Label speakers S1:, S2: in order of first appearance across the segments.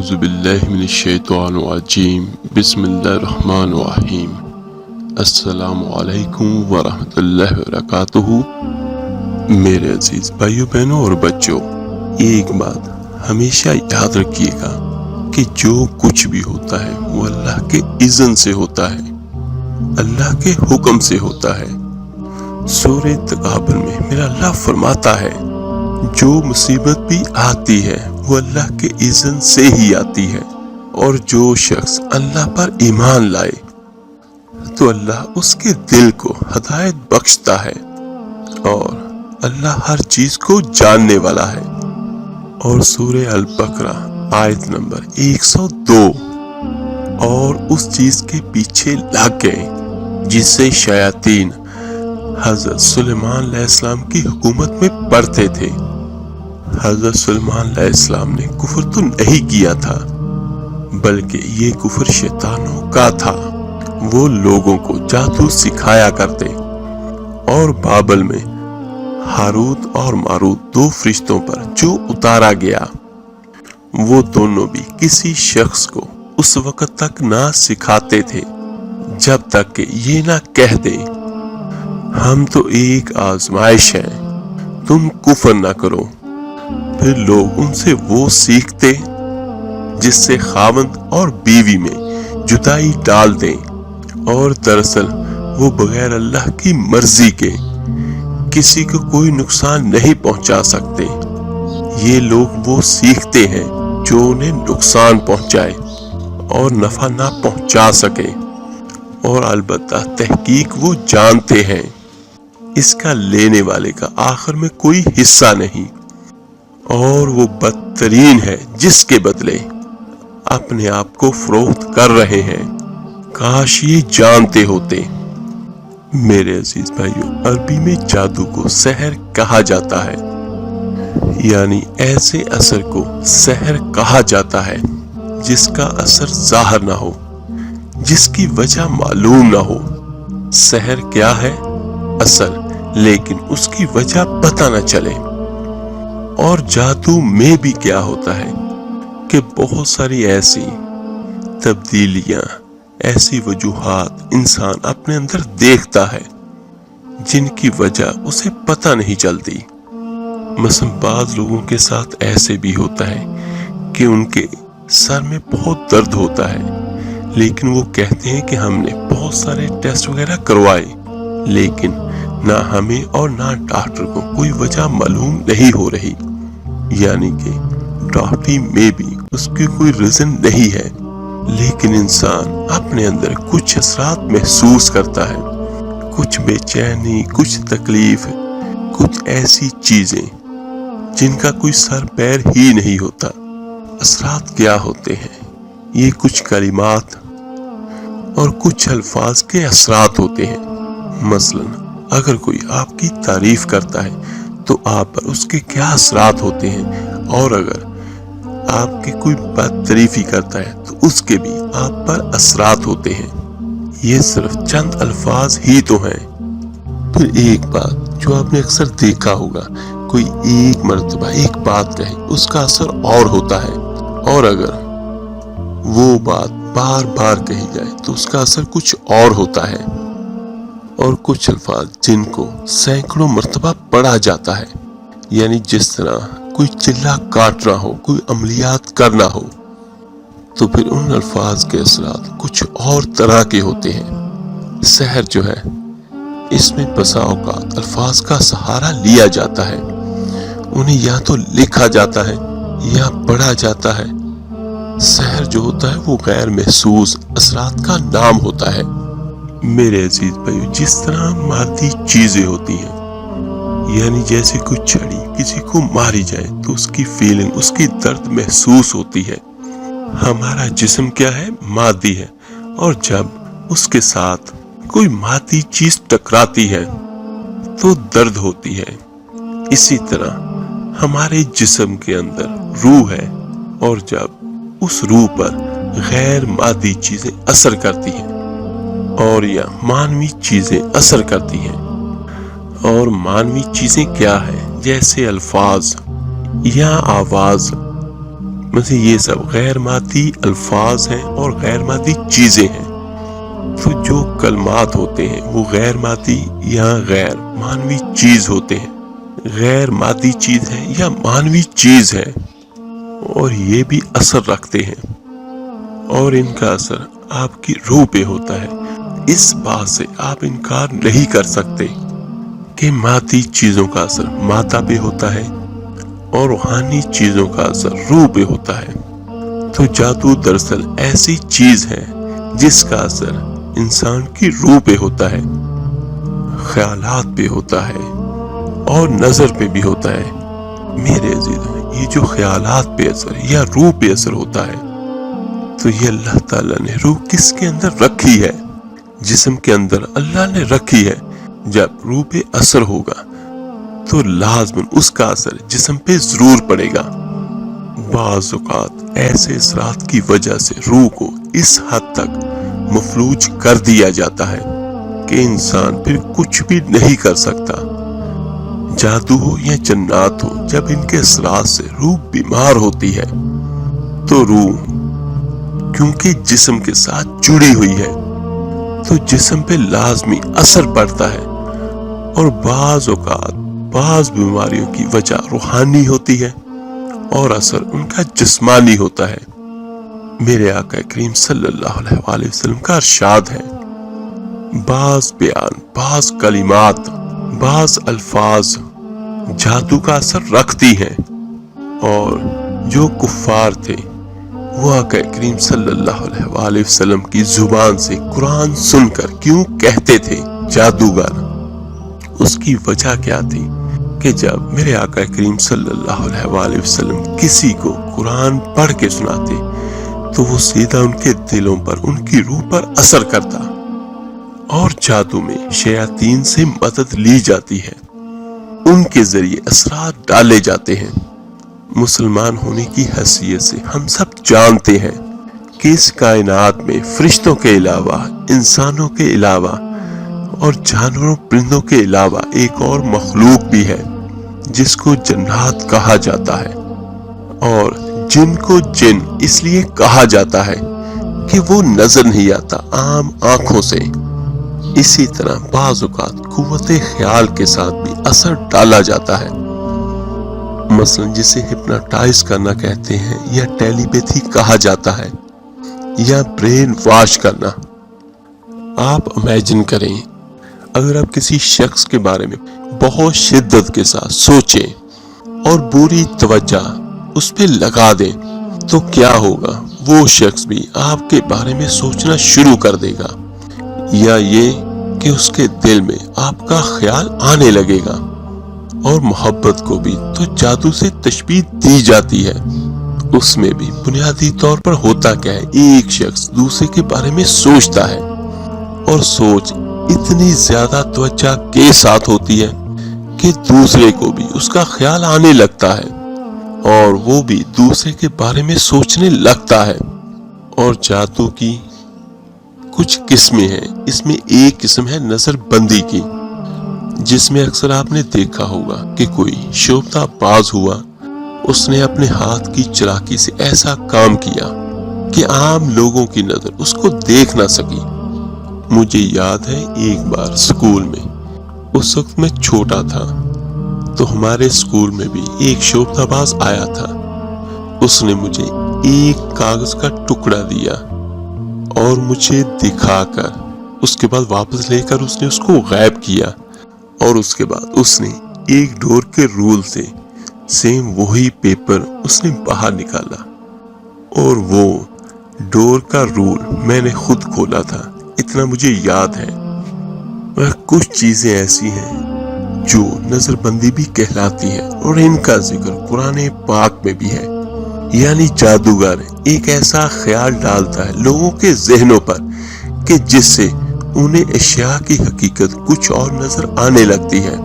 S1: اعوذ باللہ من الشیطان الرجیم بسم اللہ الرحمن الرحیم السلام علیکم ورحمۃ اللہ وبرکاتہ۔ میرے عزیز بھائیوں بہنوں اور بچوں، ایک بات ہمیشہ یاد رکھیے گا کہ جو کچھ بھی ہوتا ہے وہ اللہ کے اذن سے ہوتا ہے، اللہ کے حکم سے ہوتا ہے۔ سورہ تغابن میں میرا اللہ فرماتا ہے جو مصیبت بھی آتی ہے وہ اللہ کے اذن سے ہی آتی ہے، اور جو شخص اللہ پر ایمان لائے تو اللہ اس کے دل کو ہدایت بخشتا ہے، اور اللہ ہر چیز کو جاننے والا ہے۔ اور سورہ البقرہ آیت نمبر 102، اور اس چیز کے پیچھے لگ گئے جس سے شیاطین حضرت سلیمان علیہ السلام کی حکومت میں پڑھتے تھے۔ حضرت سلیمان علیہ السلام نے کفر تو نہیں کیا تھا، بلکہ یہ کفر شیطانوں کا تھا۔ وہ لوگوں کو جادو سکھایا کرتے، اور بابل میں ہاروت اور ماروت دو فرشتوں پر جو اتارا گیا، وہ دونوں بھی کسی شخص کو اس وقت تک نہ سکھاتے تھے جب تک کہ یہ نہ کہہ دیں ہم تو ایک آزمائش ہیں، تم کفر نہ کرو۔ پھر لوگ ان سے وہ سیکھتے جس سے خاوند اور بیوی میں جدائی ڈال دیں، اور دراصل وہ بغیر اللہ کی مرضی کے کسی کو کوئی نقصان نہیں پہنچا سکتے۔ یہ لوگ وہ سیکھتے ہیں جو انہیں نقصان پہنچائے اور نفع نہ پہنچا سکے، اور البتہ تحقیق وہ جانتے ہیں اس کا لینے والے کا آخر میں کوئی حصہ نہیں، اور وہ بدترین ہے جس کے بدلے اپنے آپ کو فروخت کر رہے ہیں۔ کاش یہ جانتے ہوتے۔ میرے عزیز بھائیوں، عربی میں جادو کو سحر کہا جاتا ہے، یعنی ایسے اثر کو سحر کہا جاتا ہے جس کا اثر ظاہر نہ ہو، جس کی وجہ معلوم نہ ہو۔ سحر کیا ہے؟ اثر، لیکن اس کی وجہ پتہ نہ چلے۔ اور جادو میں بھی کیا ہوتا ہے کہ بہت ساری ایسی تبدیلیاں، ایسی وجوہات انسان اپنے اندر دیکھتا ہے جن کی وجہ اسے پتہ نہیں چلتی۔ مثلا بعض لوگوں کے ساتھ ایسے بھی ہوتا ہے کہ ان کے سر میں بہت درد ہوتا ہے، لیکن وہ کہتے ہیں کہ ہم نے بہت سارے ٹیسٹ وغیرہ کروائے، لیکن نہ ہمیں اور نہ ڈاکٹر کو کوئی وجہ معلوم نہیں ہو رہی، یعنی کہ ڈاکٹری میں بھی اس کی کوئی ریزن نہیں ہے، لیکن انسان اپنے اندر کچھ اثرات محسوس کرتا ہے، کچھ بے چینی، کچھ تکلیف، کچھ ایسی چیزیں جن کا کوئی سر پیر ہی نہیں ہوتا۔ اثرات کیا ہوتے ہیں؟ یہ کچھ کلمات اور کچھ الفاظ کے اثرات ہوتے ہیں۔ مثلا اگر کوئی آپ کی تعریف کرتا ہے تو آپ پر اس کے کیا اثرات ہوتے ہیں، اور اگر آپ کی کوئی بد تعریفی کرتا ہے تو اس کے بھی آپ پر اثرات ہوتے ہیں۔ یہ صرف چند الفاظ ہی تو ہیں۔ پھر ایک بات جو آپ نے اکثر دیکھا ہوگا، کوئی ایک مرتبہ ایک بات کہے اس کا اثر اور ہوتا ہے، اور اگر وہ بات بار بار کہی جائے تو اس کا اثر کچھ اور ہوتا ہے۔ اور کچھ الفاظ جن کو سینکڑوں مرتبہ پڑھا جاتا ہے، یعنی جس طرح کوئی چلہ کاٹنا ہو، کوئی عملیات کرنا ہو، تو پھر ان الفاظ کے اثرات کچھ اور طرح کے ہوتے ہیں۔ سحر جو ہے، اس میں بسا اوقات الفاظ کا سہارا لیا جاتا ہے، انہیں یا تو لکھا جاتا ہے یا پڑھا جاتا ہے۔ سحر جو ہوتا ہے وہ غیر محسوس اثرات کا نام ہوتا ہے۔ میرے عزیز بھائیو، جس طرح مادی چیزیں ہوتی ہیں، یعنی جیسے کوئی چھڑی کسی کو ماری جائے تو اس کی فیلنگ، اس کی درد محسوس ہوتی ہے۔ ہمارا جسم کیا ہے؟ مادی ہے، اور جب اس کے ساتھ کوئی مادی چیز ٹکراتی ہے تو درد ہوتی ہے۔ اسی طرح ہمارے جسم کے اندر روح ہے، اور جب اس روح پر غیر مادی چیزیں اثر کرتی ہیں اور یا مانوی چیزیں اثر کرتی ہیں، اور مانوی چیزیں کیا ہیں؟ جیسے الفاظ یا آواز، مثلا یہ سب غیر مادی الفاظ ہیں اور غیر مادی چیزیں ہیں. تو جو کلمات ہوتے ہیں وہ غیر مادی یا غیر مانوی چیز ہوتے ہیں. غیر مادی چیز ہے یا مانوی چیز ہے، اور یہ بھی اثر رکھتے ہیں، اور ان کا اثر آپ کی روح پہ ہوتا ہے. اس بات سے آپ انکار نہیں کر سکتے کہ مادی چیزوں کا اثر مادہ پہ ہوتا ہے اور روحانی چیزوں کا اثر روح پہ ہوتا ہے. تو جادو دراصل ایسی چیز ہے جس کا اثر انسان کی روح پہ ہوتا ہے، خیالات پہ ہوتا ہے اور نظر پہ بھی ہوتا ہے. میرے عزیزوں، یہ جو خیالات پہ اثر یا روح پہ اثر ہوتا ہے، تو یہ اللہ تعالیٰ نے روح کس کے اندر رکھی ہے؟ جسم کے اندر اللہ نے رکھی ہے. جب روح پہ اثر ہوگا تو لازماً اس کا اثر جسم پہ ضرور پڑے گا. بعض اوقات ایسے اثرات کی وجہ سے روح کو اس حد تک مفلوج کر دیا جاتا ہے کہ انسان پھر کچھ بھی نہیں کر سکتا. جادو ہو یا جنات ہو، جب ان کے اثرات سے روح بیمار ہوتی ہے تو روح کیونکہ جسم کے ساتھ جڑی ہوئی ہے تو جسم پہ لازمی اثر پڑتا ہے. اور بعض اوقات بعض بیماریوں کی وجہ روحانی ہوتی ہے اور اثر ان کا جسمانی ہوتا ہے. میرے آقا کریم صلی اللہ علیہ وآلہ وسلم کا ارشاد ہے، بعض بیان، بعض کلمات، بعض الفاظ جادو کا اثر رکھتی ہیں. اور جو کفار تھے وہ آقا کریم صلی اللہ علیہ وآلہ وسلم کی زبان سے قرآن سن کر کیوں کہتے تھے جادوگر؟ اس کی وجہ کیا تھی کہ جب میرے آقا کریم صلی اللہ علیہ وآلہ وسلم کسی کو قرآن پڑھ کے سناتے تو وہ سیدھا ان کے دلوں پر، ان کی روح پر اثر کرتا. اور جادو میں شیاطین سے مدد لی جاتی ہے، ان کے ذریعے اثرات ڈالے جاتے ہیں. مسلمان ہونے کی حیثیت سے ہم سب جانتے ہیں کہ اس کائنات میں فرشتوں کے علاوہ، انسانوں کے علاوہ اور جانوروں پرندوں کے علاوہ ایک اور مخلوق بھی ہے جس کو جنات کہا جاتا ہے. اور جن کو جن اس لیے کہا جاتا ہے کہ وہ نظر نہیں آتا عام آنکھوں سے. اسی طرح بعض اوقات قوت خیال کے ساتھ بھی اثر ڈالا جاتا ہے، مثلا جسے ہپناٹائز کرنا کہتے ہیں یا ٹیلی پیتھی کہا جاتا ہے، یا برین واش کرنا. آپ امیجن کریں، اگر آپ کسی شخص کے بارے میں بہت شدت کے ساتھ سوچیں اور پوری توجہ اس پہ لگا دیں تو کیا ہوگا؟ وہ شخص بھی آپ کے بارے میں سوچنا شروع کر دے گا، یا یہ کہ اس کے دل میں آپ کا خیال آنے لگے گا. اور محبت کو بھی تو جادو سے تشبیہ دی جاتی ہے. اس میں بھی بنیادی طور پر ہوتا کیا ہے، ایک شخص دوسرے کے بارے میں سوچتا ہے اور سوچ اتنی زیادہ توجہ کے ساتھ ہوتی ہے کہ دوسرے کو بھی اس کا خیال آنے لگتا ہے اور وہ بھی دوسرے کے بارے میں سوچنے لگتا ہے. اور جادو کی کچھ قسمیں ہیں. اس میں ایک قسم ہے نظر بندی کی، جس میں اکثر آپ نے دیکھا ہوگا کہ کوئی شوبدہ باز ہوا، اس نے اپنے ہاتھ کی چلاکی سے ایسا کام کیا کہ عام لوگوں کی نظر اس کو دیکھ نہ سکی. مجھے یاد ہے ایک بار اسکول میں، اس وقت میں چھوٹا تھا، تو ہمارے اسکول میں بھی ایک شوبدہ باز آیا تھا. اس نے مجھے ایک کاغذ کا ٹکڑا دیا اور مجھے دکھا کر اس کے بعد واپس لے کر اس نے اس کو غائب کیا. اور اس کے بعد اس نے ایک ڈور کے رول سے سیم وہی پیپر اس نے باہر نکالا، اور وہ ڈور کا رول میں نے خود کھولا تھا، اتنا مجھے یاد ہے. کچھ چیزیں ایسی ہیں جو نظر بندی بھی کہلاتی ہے، اور ان کا ذکر قرآن پاک میں بھی ہے. یعنی جادوگر ایک ایسا خیال ڈالتا ہے لوگوں کے ذہنوں پر کہ جس سے انہیں اشیاء کی حقیقت کچھ اور نظر آنے لگتی ہے.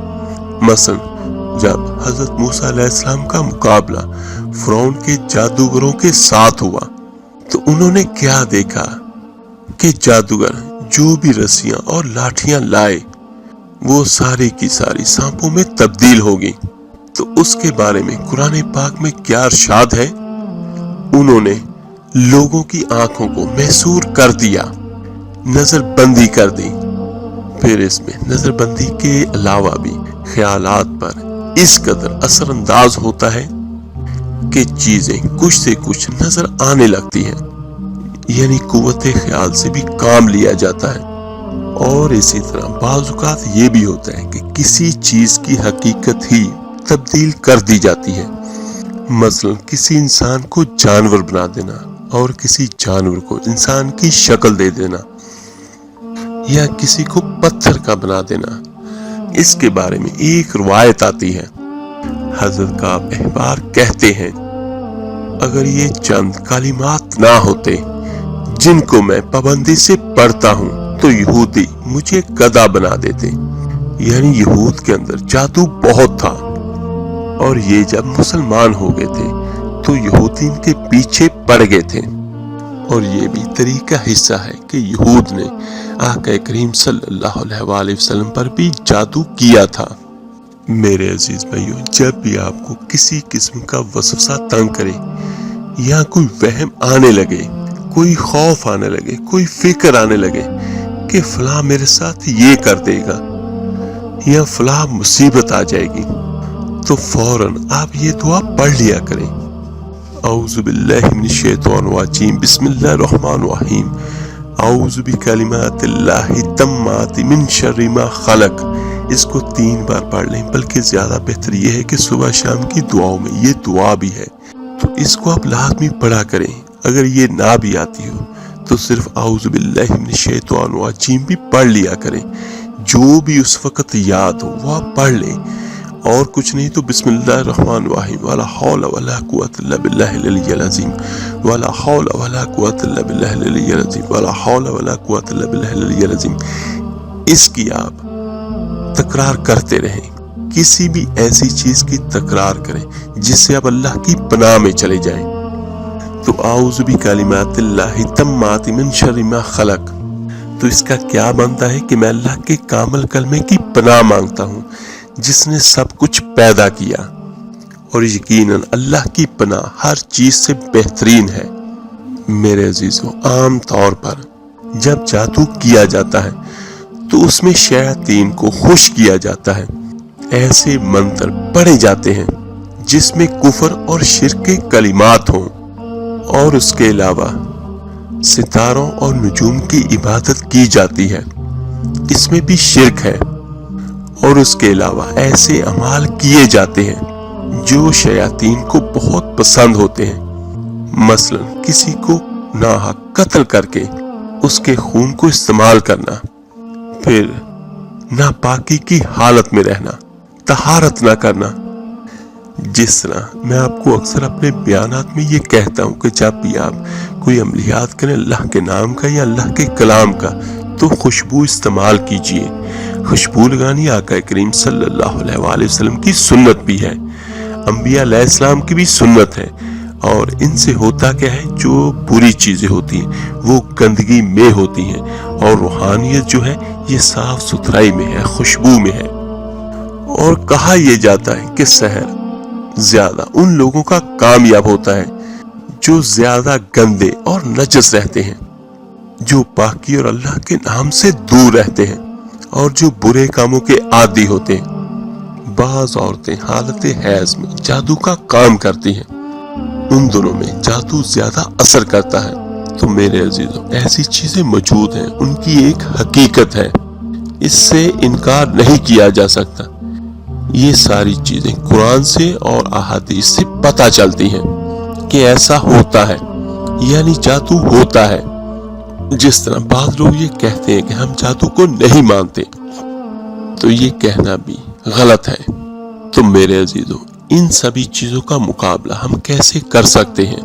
S1: مثلا جب حضرت موسیٰ علیہ السلام کا مقابلہ فرعون کے جادوگروں کے ساتھ ہوا تو انہوں نے کیا دیکھا کہ جادوگر جو بھی رسیاں اور لاٹھیاں لائے وہ ساری کی ساری سانپوں میں تبدیل ہو گئی. تو اس کے بارے میں قرآن پاک میں کیا ارشاد ہے؟ انہوں نے لوگوں کی آنکھوں کو محصور کر دیا، نظر بندی کر دی۔ پھر اس میں نظر بندی کے علاوہ بھی خیالات پر اس قدر اثر انداز ہوتا ہے کہ چیزیں کچھ سے کچھ نظر آنے لگتی ہیں، یعنی قوت خیال سے بھی کام لیا جاتا ہے۔ اور اسی طرح بعض اوقات یہ بھی ہوتا ہے کہ کسی چیز کی حقیقت ہی تبدیل کر دی جاتی ہے، مثلا کسی انسان کو جانور بنا دینا اور کسی جانور کو انسان کی شکل دے دینا، یا کسی کو پتھر کا بنا دینا۔ اس کے بارے میں ایک روایت آتی ہے، حضرت کعب احبار کہتے ہیں اگر یہ چند کلمات نہ ہوتے جن کو میں پابندی سے پڑھتا ہوں تو یہودی مجھے گدھا بنا دیتے، یعنی یہود کے اندر جادو بہت تھا، اور یہ جب مسلمان ہو گئے تھے تو یہودی ان کے پیچھے پڑ گئے تھے۔ اور یہ بھی طریقہ حصہ ہے کہ یہود نے آقا کریم صلی اللہ علیہ وآلہ وسلم پر بھی جادو کیا تھا۔ میرے عزیز بھائیوں، جب بھی آپ کو کسی قسم کا وسوسہ تنگ کرے یا کوئی وہم آنے لگے، کوئی خوف آنے لگے، کوئی فکر آنے لگے کہ فلاں میرے ساتھ یہ کر دے گا یا فلاں مصیبت آ جائے گی، تو فوراً آپ یہ دعا پڑھ لیا کریں، اعوذ باللہ من الشیطان الرجیم، بسم اللہ الرحمن الرحیم، اعوذ بکلمات اللہ التامات من شر ما خلق۔ اس کو 3 بار پڑھ لیں، بلکہ زیادہ بہتر یہ ہے کہ صبح شام کی دعاؤں میں یہ دعا بھی ہے، تو اس کو آپ لازمی پڑھا کریں۔ اگر یہ نہ بھی آتی ہو تو صرف اعوذ باللہ من الشیطان الرجیم بھی پڑھ لیا کریں، جو بھی اس وقت یاد ہو وہ آپ پڑھ لیں، اور کچھ نہیں تو بسم اللہ الرحمن الرحیم، ولا حول ولا قوت الا باللہ العلی العظیم، ولا حول ولا قوت الا باللہ العلی العظیم، ولا حول ولا قوت الا باللہ العلی العظیم، اس کی آپ تکرار کرتے رہیں۔ کسی بھی ایسی چیز کی تکرار کریں جس سے آپ اللہ کی پناہ میں چلے جائیں، تو اعوذ بکلمات اللہ التامات من شر ما خلق، تو اس کا کیا بنتا ہے کہ میں اللہ کے کامل کلمے کی پناہ مانگتا ہوں جس نے سب کچھ پیدا کیا، اور یقیناً اللہ کی پناہ ہر چیز سے بہترین ہے۔ میرے عزیزوں، عام طور پر جب جادو کیا جاتا ہے تو اس میں شیاطین کو خوش کیا جاتا ہے، ایسے منتر پڑھے جاتے ہیں جس میں کفر اور شرک کے کلمات ہوں، اور اس کے علاوہ ستاروں اور نجوم کی عبادت کی جاتی ہے، اس میں بھی شرک ہے، اور اس کے علاوہ ایسے اعمال کیے جاتے ہیں جو شیاطین کو بہت پسند ہوتے ہیں، مثلا کسی کو ناحق قتل کر کے اس کے خون کو استعمال کرنا، پھر ناپاکی کی حالت میں رہنا، طہارت نہ کرنا۔ جس طرح میں آپ کو اکثر اپنے بیانات میں یہ کہتا ہوں کہ جب بھی آپ کوئی عملیات کریں اللہ کے نام کا یا اللہ کے کلام کا، تو خوشبو استعمال کیجئے۔ خوشبو لگانی آقا کریم صلی اللہ علیہ وآلہ وسلم کی سنت بھی ہے، انبیاء علیہ السلام کی بھی سنت ہے، اور ان سے ہوتا کیا ہے، جو بری چیزیں ہوتی ہیں وہ گندگی میں ہوتی ہیں، اور روحانیت جو ہے یہ صاف ستھرائی میں ہے، خوشبو میں ہے۔ اور کہا یہ جاتا ہے کہ سحر زیادہ ان لوگوں کا کامیاب ہوتا ہے جو زیادہ گندے اور نجس رہتے ہیں، جو پاکی اور اللہ کے نام سے دور رہتے ہیں، اور جو برے کاموں کے عادی ہوتے ہیں۔ بعض عورتیں حالت حیض میں جادو کا کام کرتی ہیں، ان دونوں میں جادو زیادہ اثر کرتا ہے۔ تو میرے عزیزوں، ایسی چیزیں موجود ہیں، ان کی ایک حقیقت ہے، اس سے انکار نہیں کیا جا سکتا۔ یہ ساری چیزیں قرآن سے اور احادیث سے پتہ چلتی ہیں کہ ایسا ہوتا ہے، یعنی جادو ہوتا ہے۔ جس طرح بعض لوگ یہ کہتے ہیں کہ ہم جادو کو نہیں مانتے، تو یہ کہنا بھی غلط ہے۔ تو میرے عزیزوں، ان سبھی چیزوں کا مقابلہ ہم کیسے کر سکتے ہیں؟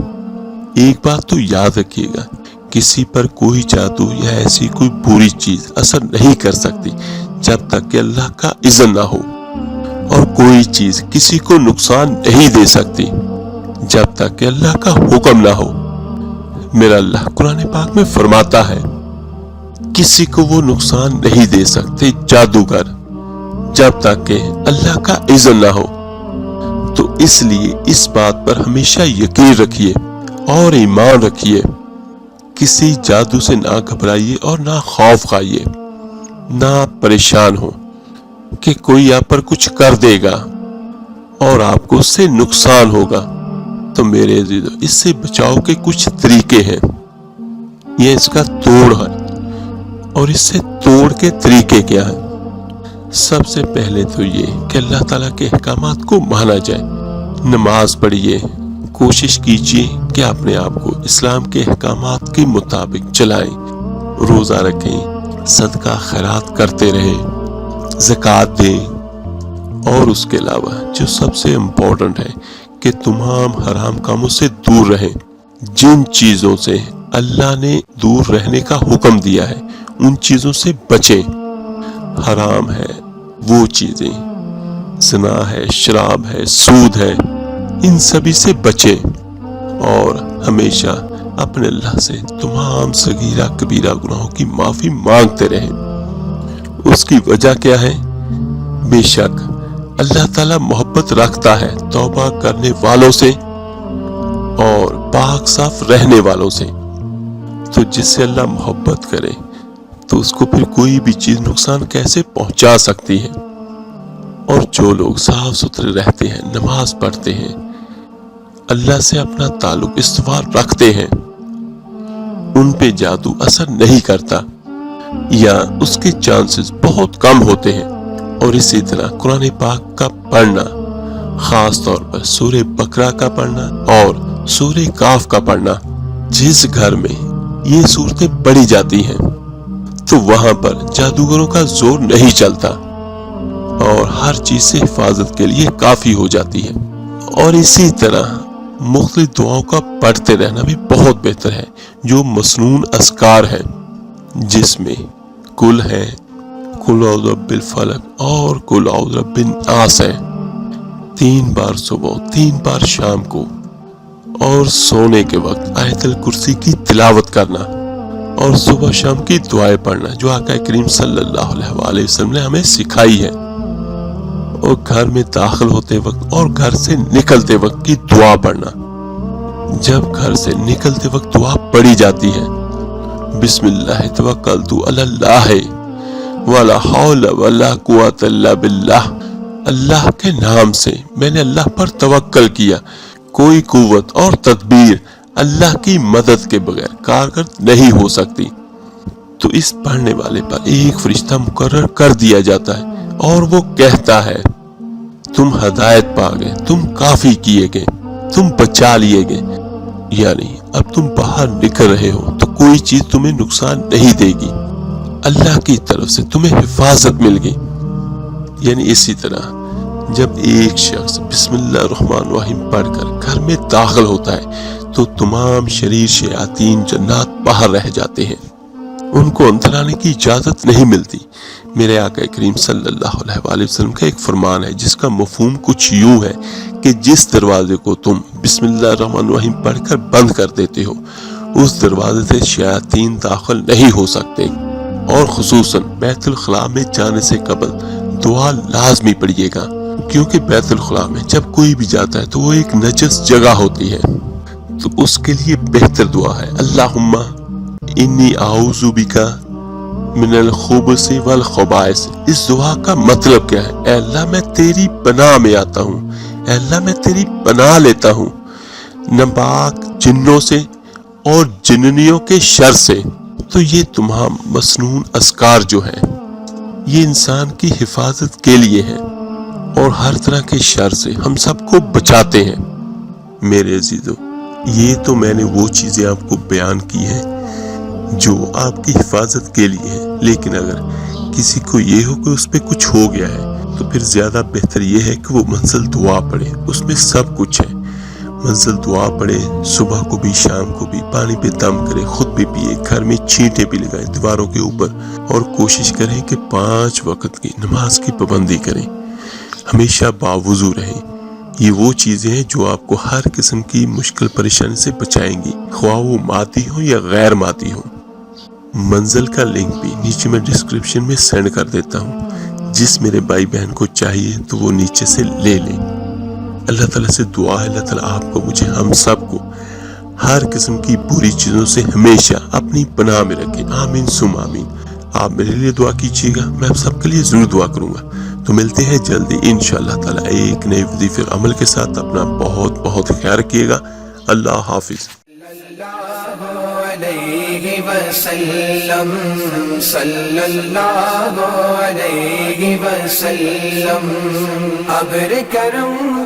S1: ایک بات تو یاد رکھیے گا، کسی پر کوئی جادو یا ایسی کوئی بری چیز اثر نہیں کر سکتی جب تک کہ اللہ کا اذن نہ ہو، اور کوئی چیز کسی کو نقصان نہیں دے سکتی جب تک کہ اللہ کا حکم نہ ہو۔ میرا اللہ قرآن پاک میں فرماتا ہے کسی کو وہ نقصان نہیں دے سکتے جادوگر جب تک کہ اللہ کا اذن نہ ہو۔ تو اس لیے اس بات پر ہمیشہ یقین رکھیے، اور ایمان رکھیے، کسی جادو سے نہ گھبرائیے اور نہ خوف کھائیے، نہ پریشان ہو کہ کوئی آپ پر کچھ کر دے گا اور آپ کو اس سے نقصان ہوگا۔ تو میرے عزیزو، اس سے بچاؤ کے کچھ طریقے ہیں، یہ اس کا توڑ ہے، اور اس سے توڑ کے طریقے کیا ہیں؟ سب سے پہلے تو یہ کہ اللہ تعالیٰ کے احکامات کو مانا جائے، نماز پڑھیے، کوشش کیجیے کہ اپنے آپ کو اسلام کے احکامات کے مطابق چلائیں، روزہ رکھیں، صدقہ خیرات کرتے رہیں، زکوٰۃ دیں، اور اس کے علاوہ جو سب سے امپورٹنٹ ہے کہ تمام حرام کاموں سے دور رہیں۔ جن چیزوں سے اللہ نے دور رہنے کا حکم دیا ہے ان چیزوں سے بچیں۔ حرام ہے وہ چیزیں، زنا ہے، شراب ہے، سود ہے، ان سبھی سے بچیں، اور ہمیشہ اپنے اللہ سے تمام صغیرہ کبیرہ گناہوں کی معافی مانگتے رہیں۔ اس کی وجہ کیا ہے؟ بے شک اللہ تعالیٰ محبت رکھتا ہے توبہ کرنے والوں سے اور پاک صاف رہنے والوں سے۔ تو جس سے اللہ محبت کرے تو اس کو پھر کوئی بھی چیز نقصان کیسے پہنچا سکتی ہے؟ اور جو لوگ صاف ستھرے رہتے ہیں، نماز پڑھتے ہیں، اللہ سے اپنا تعلق استوار رکھتے ہیں، ان پہ جادو اثر نہیں کرتا یا اس کے چانسز بہت کم ہوتے ہیں۔ اور اسی طرح قرآن پاک کا پڑھنا، خاص طور پر سورہ بقرہ کا پڑھنا اور سورہ کاف کا پڑھنا، جس گھر میں یہ صورتیں پڑھی جاتی ہیں تو وہاں پر جادوگروں کا زور نہیں چلتا اور ہر چیز سے حفاظت کے لیے کافی ہو جاتی ہے۔ اور اسی طرح مختلف دعاؤں کا پڑھتے رہنا بھی بہت بہتر ہے، جو مسنون اذکار ہیں، جس میں کل ہے، قل اعوذ برب الفلق اور قل اعوذ برب الناس ہے، 3 بار صبح، 3 بار شام کو، اور سونے کے وقت آیت الکرسی کی تلاوت کرنا اور صبح شام کی دعائیں پڑھنا جو آقا کریم صلی اللہ علیہ وآلہ وسلم نے ہمیں سکھائی ہے، اور گھر میں داخل ہوتے وقت اور گھر سے نکلتے وقت کی دعا پڑھنا۔ جب گھر سے نکلتے وقت دعا پڑھی جاتی ہے، بسم اللہ توکلت علی اللہ ولا حول ولا قوت الا باللہ، اللہ کے نام سے میں نے اللہ پر توکل کیا، کوئی قوت اور تدبیر اللہ کی مدد کے بغیر کارگر نہیں ہو سکتی، تو اس پڑھنے والے پر ایک فرشتہ مقرر کر دیا جاتا ہے اور وہ کہتا ہے تم ہدایت پا گئے، تم کافی کیے گئے، تم بچا لیے گئے، یعنی اب تم باہر نکل رہے ہو تو کوئی چیز تمہیں نقصان نہیں دے گی، اللہ کی طرف سے تمہیں حفاظت مل گئی۔ یعنی اسی طرح جب ایک شخص بسم اللہ الرحمن الرحیم پڑھ کر گھر میں داخل ہوتا ہے تو تمام شریر شیاطین جنات باہر رہ جاتے ہیں، ان کو اندر آنے کی اجازت نہیں ملتی۔ میرے آقا کریم صلی اللہ علیہ وآلہ وسلم کا ایک فرمان ہے جس کا مفہوم کچھ یوں ہے کہ جس دروازے کو تم بسم اللہ الرحمن الرحیم پڑھ کر بند کر دیتے ہو اس دروازے سے شیاطین داخل نہیں ہو سکتے، اور خصوصاً بیت الخلاء میں جانے سے قبل دعا لازمی پڑھیے گا، کیونکہ بیت الخلاء میں جب کوئی بھی جاتا ہے تو وہ ایک نجس جگہ ہوتی ہے، تو اس کے لیے بہتر دعا ہے اللہم انی اعوذ بک من الخبث والخبائث۔ اس دعا کا مطلب کیا ہے؟ اے اللہ میں تیری پناہ میں آتا ہوں، اے اللہ میں تیری پناہ لیتا ہوں ناپاک جنوں سے اور جننیوں کے شر سے۔ تو یہ تمام مسنون اذکار جو ہیں یہ انسان کی حفاظت کے لیے ہے اور ہر طرح کے شر سے ہم سب کو بچاتے ہیں۔ میرے عزیزو، یہ تو میں نے وہ چیزیں آپ کو بیان کی ہیں جو آپ کی حفاظت کے لیے ہے، لیکن اگر کسی کو یہ ہو کہ اس پہ کچھ ہو گیا ہے تو پھر زیادہ بہتر یہ ہے کہ وہ منزل دعا پڑھے، اس میں سب کچھ ہے۔ منزل دعا پڑھے، صبح کو بھی شام کو بھی، پانی پہ دم کرے، خود بھی پیے، گھر میں چھینٹے بھی لگائیں دیواروں کے اوپر، اور کوشش کریں کہ 5 وقت کی نماز کی پابندی کریں، ہمیشہ باوضو رہیں۔ یہ وہ چیزیں ہیں جو آپ کو ہر قسم کی مشکل پریشانی سے بچائیں گی، خواہ وہ مادی ہو یا غیر مادی ہو۔ منزل کا لنک بھی نیچے میں ڈسکرپشن میں سینڈ کر دیتا ہوں، جس میرے بھائی بہن کو چاہیے تو وہ نیچے سے لے لیں۔ اللہ تعالیٰ سے دعا ہے اللہ تعالیٰ آپ کو، مجھے، ہم سب کو ہر قسم کی بری چیزوں سے ہمیشہ اپنی پناہ میں رکھے. آمین ثم آمین. آپ میرے لیے دعا کیجیے گا, میں آپ سب کے لیے ضرور دعا کروں گا. تو ملتے ہیں جلدی انشاءاللہ تعالی ایک نئے وظیفے عمل کے ساتھ. اپنا بہت بہت خیال رکھیے گا. اللہ حافظ.
S2: علیہ وسلم صلی اللہ علیہ وسلم. ابر کرم